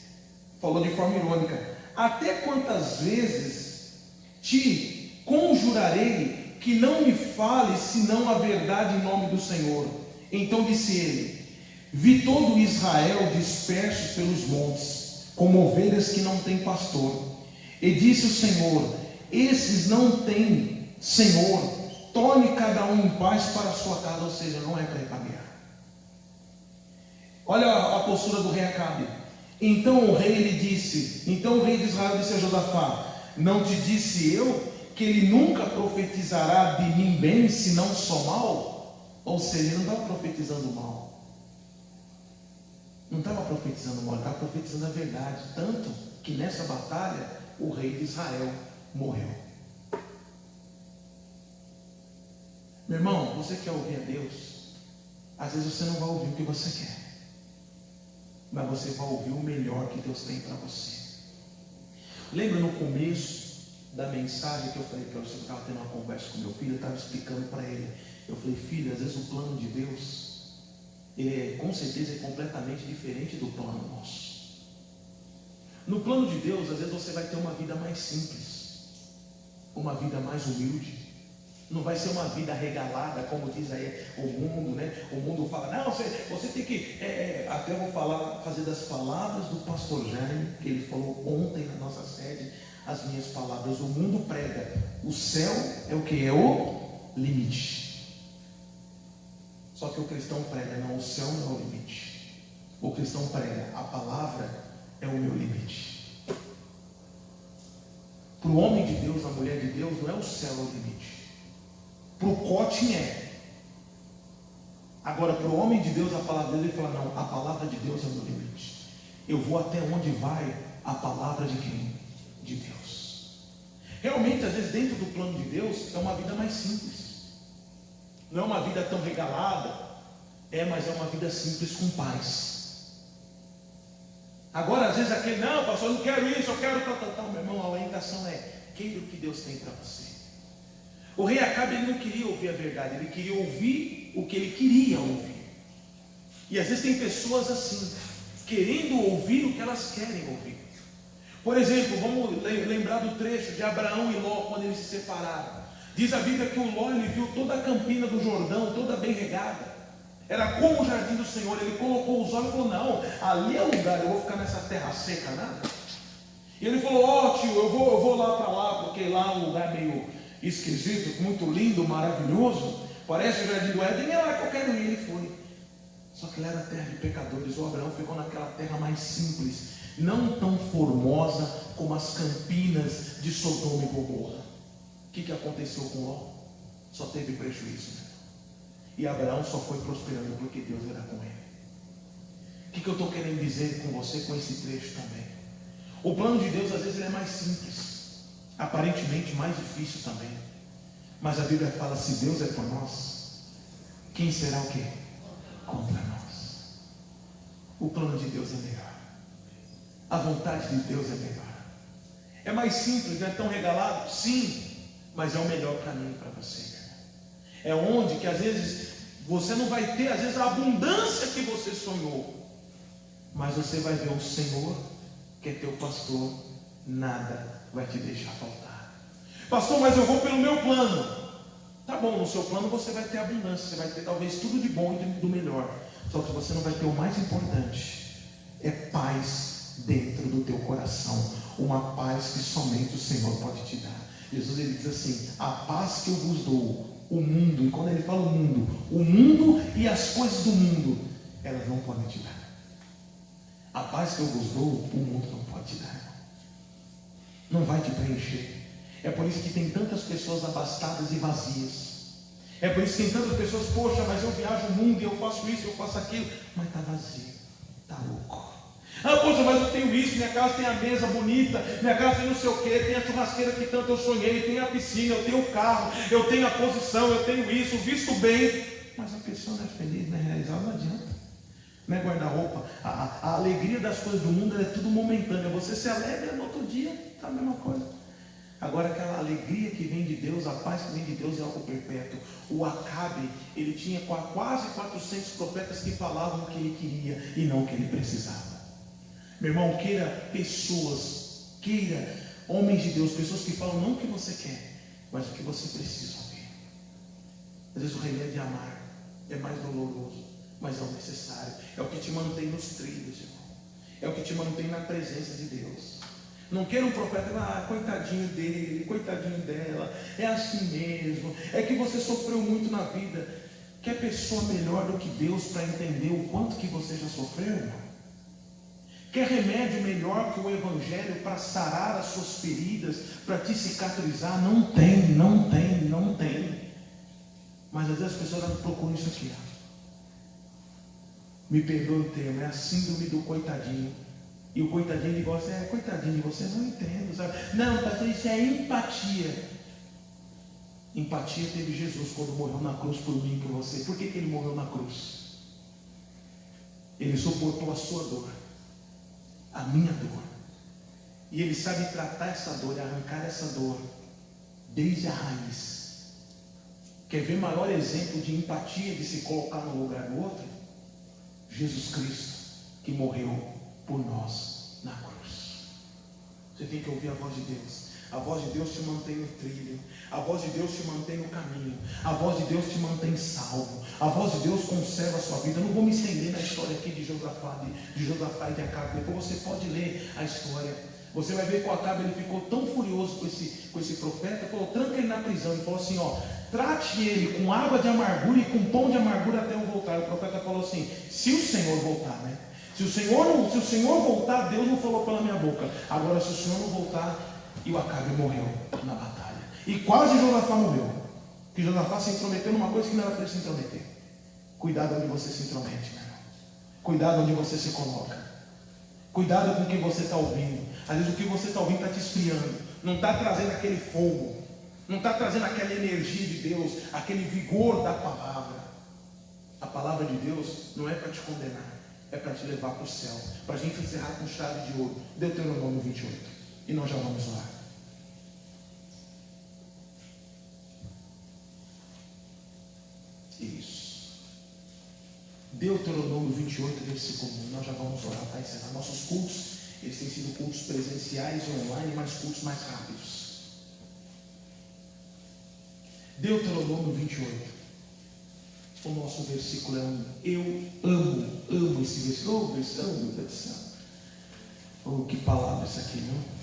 falou de forma irônica: até quantas vezes te conjurarei que não me fales senão a verdade em nome do Senhor? Então disse ele: vi todo Israel disperso pelos montes, como ovelhas que não têm pastor. E disse o Senhor: esses não têm Senhor, torne cada um em paz para a sua casa. Ou seja, não é para ir para a guerra. Olha a postura do rei Acabe. Então o rei de Israel disse a Josafá: não te disse eu que ele nunca profetizará de mim bem, senão só mal? Ou seja, ele não estava profetizando mal. Não estava profetizando mal, ele estava profetizando a verdade. Tanto que nessa batalha o rei de Israel morreu. Meu irmão, você quer ouvir a Deus? Às vezes você não vai ouvir o que você quer, mas você vai ouvir o melhor que Deus tem para você. Lembra no começo da mensagem que eu falei para você? Eu estava tendo uma conversa com meu filho, eu estava explicando para ele. Eu falei: filho, às vezes o plano de Deus, com certeza é completamente diferente do plano nosso. No plano de Deus, às vezes você vai ter uma vida mais simples, uma vida mais humilde. Não vai ser uma vida regalada, como diz aí o mundo, né? O mundo fala, não, você tem que, até eu vou fazer das palavras do pastor Jaime, que ele falou ontem na nossa sede, as minhas palavras. O mundo prega, o céu é o que? É o limite. Só que o cristão prega, não, o céu não é o limite. O cristão prega, a palavra é o meu limite. Para o homem de Deus, a mulher de Deus, não é o céu é o limite. Para o cote é. Agora, para o homem de Deus, a palavra dele, ele fala, não, a palavra de Deus é o meu limite. Eu vou até onde vai a palavra de quem? De Deus. Realmente, às vezes, dentro do plano de Deus, é uma vida mais simples. Não é uma vida tão regalada, mas é uma vida simples com paz. Agora, às vezes, aquele, não, pastor, eu não quero isso, eu quero tal. Meu irmão, a orientação é, queira o que Deus tem para você. O rei Acabe, ele não queria ouvir a verdade, ele queria ouvir o que ele queria ouvir. E às vezes tem pessoas assim, querendo ouvir o que elas querem ouvir. Por exemplo, vamos lembrar do trecho de Abraão e Ló, quando eles se separaram. Diz a Bíblia que o Ló, ele viu toda a campina do Jordão, toda bem regada. Era como o jardim do Senhor. Ele colocou os olhos e falou, não, ali é o lugar, eu vou ficar nessa terra seca, nada. E ele falou, tio, eu vou lá para lá, porque lá é um lugar meio esquisito, muito lindo, maravilhoso, parece o jardim do Éden, é lá que eu quero ir. Ele foi. Só que lá era terra de pecadores. O Abraão ficou naquela terra mais simples, não tão formosa como as campinas de Sodoma e Gomorra. O que aconteceu com Ló? Só teve prejuízo, né? E Abraão só foi prosperando porque Deus era com ele. O que eu estou querendo dizer com você com esse trecho também? O plano de Deus às vezes ele é mais simples, aparentemente mais difícil também. Mas a Bíblia fala, se Deus é por nós, quem será o quê? Contra nós. O plano de Deus é melhor. A vontade de Deus é melhor. É mais simples, não é tão regalado? Sim, mas é o melhor para mim e para você. É onde que às vezes você não vai ter, às vezes, a abundância que você sonhou, mas você vai ver o Senhor, que é teu pastor, nada vai te deixar faltar. Pastor, mas eu vou pelo meu plano. Tá bom, no seu plano você vai ter abundância, você vai ter talvez tudo de bom e do melhor. Só que você não vai ter o mais importante, é paz dentro do teu coração. Uma paz que somente o Senhor pode te dar. Jesus ele diz assim, a paz que eu vos dou, o mundo, e quando ele fala o mundo e as coisas do mundo, elas não podem te dar. A paz que eu vos dou, o mundo não pode te dar. Não vai te preencher. É por isso que tem tantas pessoas abastadas e vazias. É por isso que tem tantas pessoas, poxa, mas eu viajo o mundo e eu faço isso, eu faço aquilo, mas está vazio, está louco. Ah, poxa, mas eu tenho isso, minha casa tem a mesa bonita, minha casa tem não sei o que, tem a churrasqueira que tanto eu sonhei, tem a piscina, eu tenho o carro, eu tenho a posição, eu tenho isso, visto bem, mas a pessoa não é feliz, não é realizada, não adianta. Não é guarda-roupa. A alegria das coisas do mundo é tudo momentânea. Você se alegra, no outro dia está a mesma coisa. Agora aquela alegria que vem de Deus, a paz que vem de Deus é algo perpétuo. O Acabe, ele tinha quase 400 profetas que falavam o que ele queria e não o que ele precisava. Meu irmão, queira homens de Deus, pessoas que falam não o que você quer, mas o que você precisa ouvir. Às vezes o remédio amar é mais doloroso, mas é o necessário. É o que te mantém nos trilhos, irmão. É o que te mantém na presença de Deus. Não queira um profeta, coitadinho dele, coitadinho dela, é assim mesmo, é que você sofreu muito na vida. Quer pessoa melhor do que Deus para entender o quanto que você já sofreu, irmão? Quer remédio melhor que o Evangelho para sarar as suas feridas, para te cicatrizar? Não tem. Mas às vezes as pessoas procuram isso aqui, me perdoe o termo, é a síndrome do coitadinho. E o coitadinho ele gosta, coitadinho de você, não entendo, sabe? Não, pastor, isso é empatia. Empatia teve Jesus quando morreu na cruz por mim e por você. Por que ele morreu na cruz? Ele suportou a sua dor, a minha dor. E ele sabe tratar essa dor e arrancar essa dor desde a raiz. Quer ver maior exemplo de empatia, de se colocar no lugar do outro? Jesus Cristo, que morreu por nós na cruz. Você tem que ouvir a voz de Deus. A voz de Deus te mantém no trilho. A voz de Deus te mantém no caminho. A voz de Deus te mantém salvo. A voz de Deus conserva a sua vida. Eu não vou me estender na história aqui de Josafá e de Acabe. Depois você pode ler a história. Você vai ver que o Acabe ele ficou tão furioso com esse profeta. Falou, tranca ele na prisão. Ele falou assim, trate ele com água de amargura e com pão de amargura até eu voltar. O profeta falou assim, se o Senhor voltar, né? Se o Senhor voltar, Deus não falou pela minha boca. Agora, se o Senhor não voltar, e o Acabe morreu na batalha. E quase Josafá morreu. Porque Josafá se intrometeu numa coisa que não era para ele se intrometer. Cuidado onde você se intromete, meu irmão. Cuidado onde você se coloca. Cuidado com o que você está ouvindo. Às vezes o que você está ouvindo está te esfriando. Não está trazendo aquele fogo. Não está trazendo aquela energia de Deus. Aquele vigor da palavra. A palavra de Deus não é para te condenar. É para te levar para o céu. Para a gente encerrar com chave de ouro. Deuteronômio 28. E nós já vamos lá. Isso. Deuteronômio 28, versículo 1. Nós já vamos orar para encerrar. Nossos cultos, eles têm sido cultos presenciais e online, mas cultos mais rápidos. Deuteronômio 28. O nosso versículo é 1. Eu amo esse versículo. Meu Deus do céu. Oh, que palavra isso aqui, não?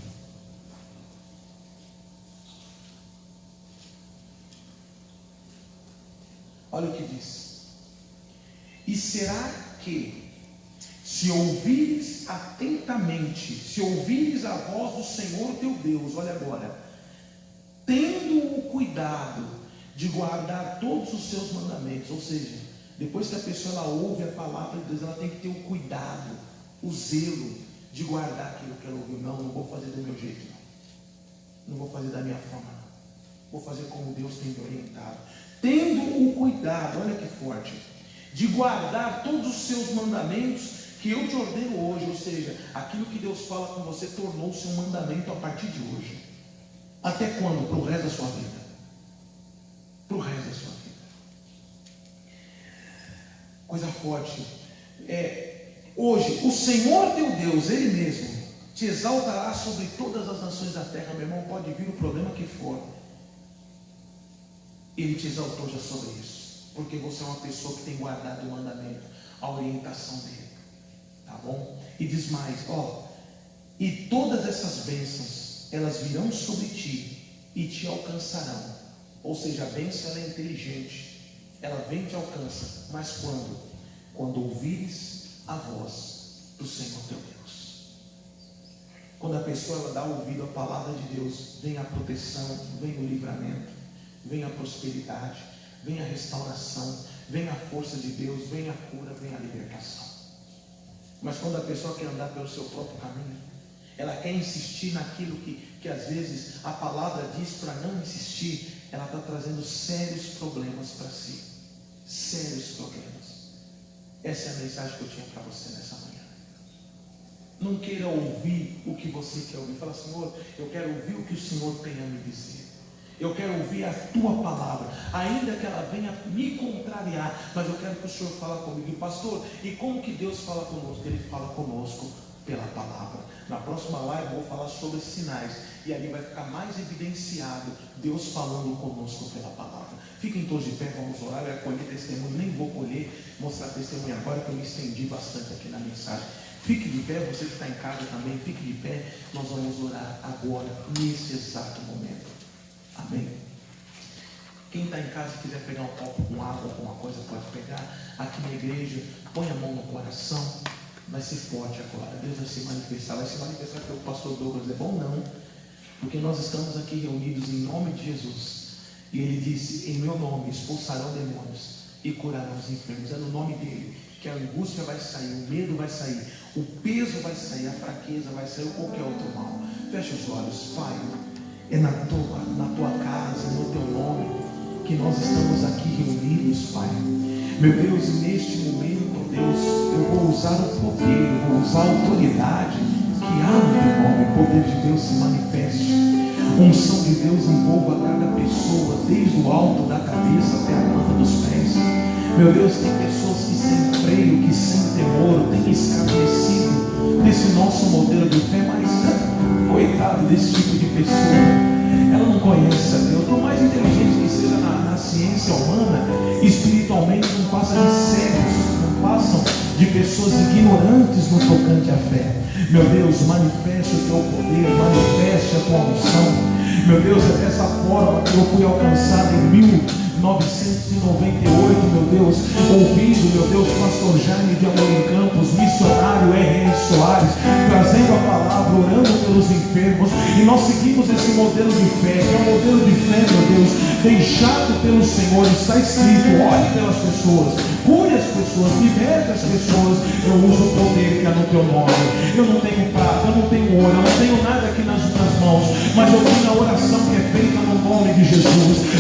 Olha o que diz. E será que, se ouvires atentamente, se ouvires a voz do Senhor teu Deus, olha agora, tendo o cuidado de guardar todos os seus mandamentos, ou seja, depois que a pessoa ela ouve a palavra de Deus, ela tem que ter o cuidado, o zelo de guardar aquilo que ela ouviu. Não vou fazer do meu jeito, não vou fazer da minha forma, não. Vou fazer como Deus tem me orientado. Tendo o cuidado, olha que forte, de guardar todos os seus mandamentos que eu te ordeno hoje, ou seja, aquilo que Deus fala com você tornou-se um mandamento a partir de hoje. Até quando? Para o resto da sua vida. Para o resto da sua vida. Coisa forte. Hoje, o Senhor teu Deus, Ele mesmo, te exaltará sobre todas as nações da terra. Meu irmão, pode vir o problema que for. Ele te exaltou já sobre isso, porque você é uma pessoa que tem guardado o mandamento, a orientação dele, tá bom? E diz mais, e todas essas bênçãos, elas virão sobre ti e te alcançarão. Ou seja, a bênção ela é inteligente, ela vem e te alcança, mas quando? Quando ouvires a voz do Senhor teu Deus. Quando a pessoa ela dá ouvido à palavra de Deus, vem a proteção, vem o livramento, vem a prosperidade, vem a restauração, vem a força de Deus, vem a cura, vem a libertação. Mas quando a pessoa quer andar pelo seu próprio caminho, ela quer insistir naquilo que às vezes a palavra diz para não insistir, ela está trazendo sérios problemas para si. Sérios problemas. Essa é a mensagem que eu tinha para você nessa manhã. Não queira ouvir o que você quer ouvir. Fala, Senhor, eu quero ouvir o que o Senhor tem a me dizer. Eu quero ouvir a tua palavra, ainda que ela venha me contrariar, mas eu quero que o Senhor fale comigo. E pastor, e como que Deus fala conosco? Ele fala conosco pela palavra. Na próxima live eu vou falar sobre sinais, e ali vai ficar mais evidenciado Deus falando conosco pela palavra. Fiquem todos de pé, vamos orar. Eu ia colher testemunho, nem vou mostrar testemunho agora, que eu me estendi bastante aqui na mensagem. Fique de pé, você que está em casa também, fique de pé. Nós vamos orar agora, nesse exato momento. Amém. Quem está em casa e quiser pegar um copo com água, alguma coisa, pode pegar. Aqui na igreja, põe a mão no coração. Vai ser forte agora. Deus vai se manifestar. Vai se manifestar pelo pastor Douglas. É bom não, porque nós estamos aqui reunidos em nome de Jesus. E ele disse, em meu nome expulsarão demônios e curarão os enfermos. É no nome dele que a angústia vai sair, o medo vai sair, o peso vai sair, a fraqueza vai sair, ou qualquer outro mal. Feche os olhos. Pai, é na tua casa, no teu nome, que nós estamos aqui reunidos, Pai. Meu Deus, neste momento, Deus, eu vou usar o poder, eu vou usar a autoridade que há no teu nome. O poder de Deus se manifeste. A unção de Deus envolva cada pessoa, desde o alto da cabeça até a planta dos pés. Meu Deus, tem pessoas que sem freio, que sem temor, têm escarnecido desse nosso modelo de fé, mas coitado desse tipo de pessoa. Ela não conhece a Deus, por mais inteligente que seja na ciência humana, espiritualmente não passa de cegos, não passam de pessoas ignorantes no tocante à fé. Meu Deus, manifeste o teu poder, manifeste a tua unção. Meu Deus, é dessa forma que eu fui alcançado em 1998, meu Deus, ouvindo, meu Deus, pastor Jaime de Amor em Campos, missionário R.R. Soares, trazendo a palavra, orando pelos enfermos, e nós seguimos esse modelo de fé, que é um modelo de fé, meu Deus, deixado pelo Senhor. Está escrito: olhe pelas pessoas, cure as pessoas, liberte as pessoas. Eu uso o poder que há no teu nome. Eu não tenho prata, eu não tenho ouro, eu não tenho nada aqui nas mãos, mas eu tenho a oração que é feita no nome de Jesus.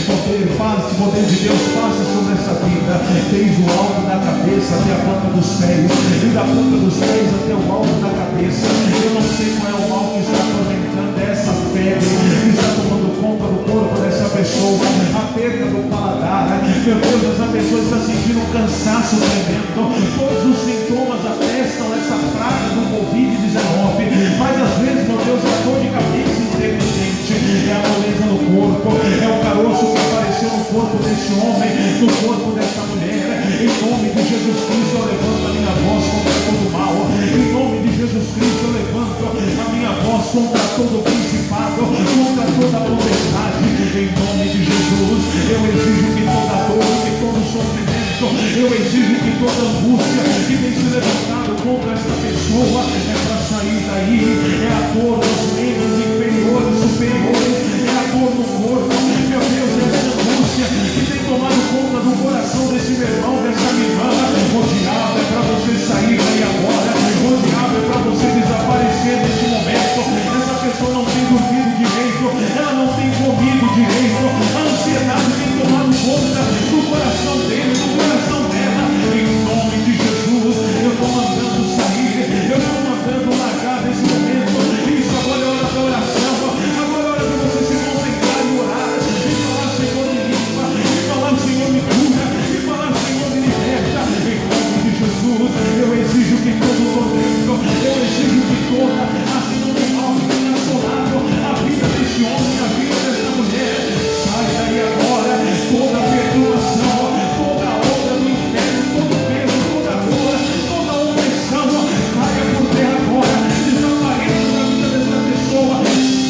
Poder de Deus passa sobre essa vida, desde o alto da cabeça até a planta dos pés, e da planta dos pés até o alto da cabeça. Eu não sei qual é o mal que está atormentando essa febre, que está tomando conta do corpo dessa pessoa, a perda do paladar. Meu Deus, essa pessoa está sentindo um cansaço tremendo, todos os sintomas atestam essa praga do Covid-19, mas às vezes, meu Deus, a dor de cabeça intermitente, é a moleza no corpo, é o caroço que apareceu no corpo desse homem, no corpo dessa mulher. Em nome de Jesus Cristo, eu levanto a minha voz contra todo mal. Em nome de Jesus Cristo, eu levanto a minha voz contra todo principado, contra toda potestade. Em nome de Jesus, eu exijo que toda dor, que todo sofrimento, eu exijo que toda angústia que tem se levantado contra esta pessoa é para sair daí. É a dor dos membros inferiores, superiores, é a dor no corpo. Meu Deus, essa angústia que tem tomado conta do coração desse meu irmão, dessa minha irmã. O diabo é para você sair daí agora. O diabo é para você desaparecer nesse momento. Essa pessoa não tem dormido direito, ela não tem comido direito. A ansiedade tem tomado conta do coração dele, do coração dela. Em nome de Jesus, eu estou mandando sair, eu estou mandando largar nesse momento. Isso, agora é hora da oração. Agora é hora de você se concentrar e orar, e falar: Senhor, me limpa, e falar: Senhor, me cura, e falar: Senhor, me liberta. Em nome de Jesus, eu exijo que todo tormento, eu exijo que toda ação de mal que tenha assolado a vida desse homem, a vida dessa mulher, sai daí agora. Toda perturbação, toda obra do inferno, todo peso, toda dor, toda opressão, caia por terra agora. Desapareça da vida dessa pessoa.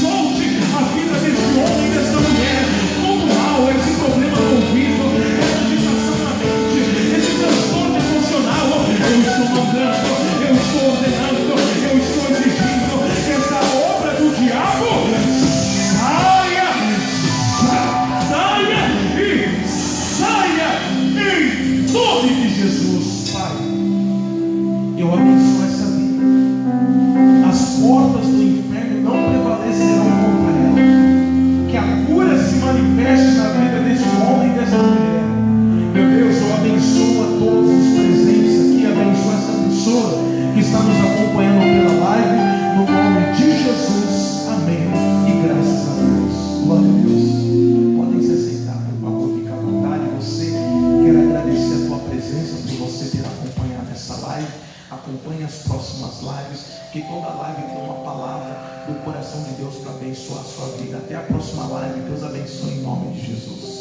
Solte a vida desse homem, dessa mulher. Todo mal, esse problema no ouvido, essa agitação na mente, esse transtorno emocional, eu estou mandando, eu estou ordenando, eu estou exigindo que essa obra do diabo saia, saia e saia em nome de Jesus. Pai, eu abençoo essa vida. As portas do inferno não prevalecerão contra ela. Que a cura se manifeste na vida desse homem e dessa mulher. Meu Deus, eu abençoo a todos os presentes aqui. Abençoo essa pessoa que está nos acompanhando pela live. No nome de Jesus. Amém. E graças a Deus. Glória a Deus. Podem se assentar, por favor, fica à vontade. Você, quero agradecer a tua presença, por você ter acompanhado essa live. Acompanhe as próximas lives, que toda live tem uma palavra do coração de Deus para abençoar a sua vida. Até a próxima live. Deus abençoe em nome de Jesus.